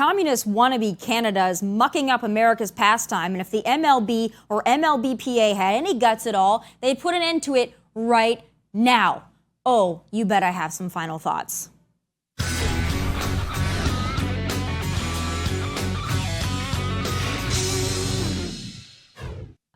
communist wannabe Canada is mucking up America's pastime, and if the MLB or MLBPA had any guts at all, they'd put an end to it right now. Oh, you bet I have some final thoughts.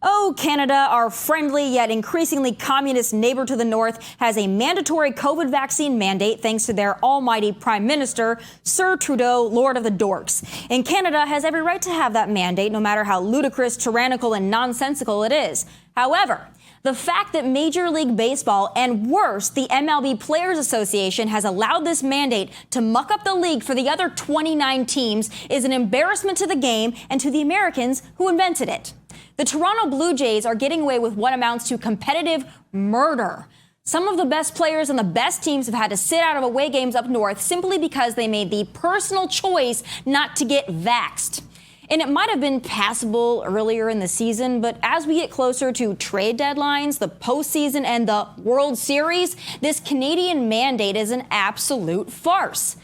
Oh, Canada, our friendly yet increasingly communist neighbor to the north, has a mandatory COVID vaccine mandate thanks to their almighty Prime Minister, Sir Trudeau, Lord of the Dorks. And Canada has every right to have that mandate, no matter how ludicrous, tyrannical, and nonsensical it is. However, the fact that Major League Baseball, and worse, the MLB Players Association, has allowed this mandate to muck up the league for the other 29 teams is an embarrassment to the game and to the Americans who invented it. The Toronto Blue Jays are getting away with what amounts to competitive murder. Some of the best players and the best teams have had to sit out of away games up north simply because they made the personal choice not to get vaxxed. And it might have been passable earlier in the season, but as we get closer to trade deadlines, the postseason, and the World Series, this Canadian mandate is an absolute farce.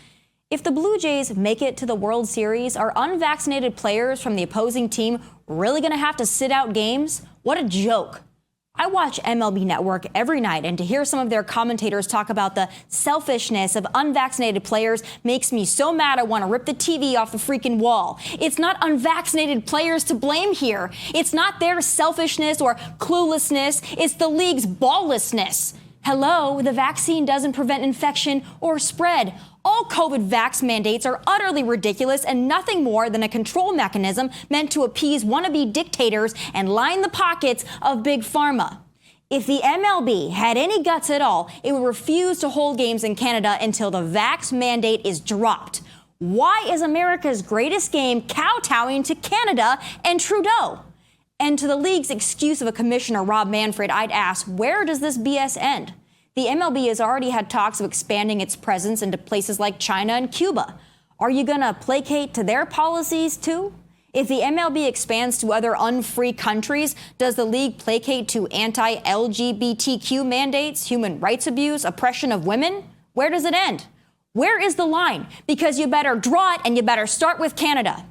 If the Blue Jays make it to the World Series, are unvaccinated players from the opposing team really going to have to sit out games? What a joke. I watch MLB Network every night, and to hear some of their commentators talk about the selfishness of unvaccinated players makes me so mad I want to rip the TV off the freaking wall. It's not unvaccinated players to blame here. It's not their selfishness or cluelessness. It's the league's balllessness. Hello, the vaccine doesn't prevent infection or spread. All COVID vax mandates are utterly ridiculous and nothing more than a control mechanism meant to appease wannabe dictators and line the pockets of Big Pharma. If the MLB had any guts at all, it would refuse to hold games in Canada until the vax mandate is dropped. Why is America's greatest game kowtowing to Canada and Trudeau? And to the league's excuse of a commissioner, Rob Manfred, I'd ask, where does this BS end? The MLB has already had talks of expanding its presence into places like China and Cuba. Are you going to placate to their policies, too? If the MLB expands to other unfree countries, does the league placate to anti-LGBTQ mandates, human rights abuse, oppression of women? Where does it end? Where is the line? Because you better draw it, and you better start with Canada.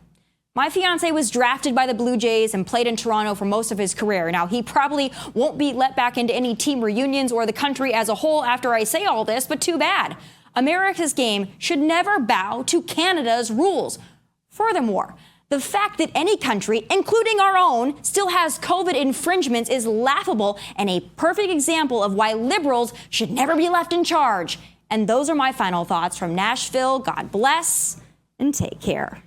My fiancé was drafted by the Blue Jays and played in Toronto for most of his career. Now, he probably won't be let back into any team reunions or the country as a whole after I say all this, but too bad. America's game should never bow to Canada's rules. Furthermore, the fact that any country, including our own, still has COVID infringements is laughable and a perfect example of why liberals should never be left in charge. And those are my final thoughts from Nashville. God bless and take care.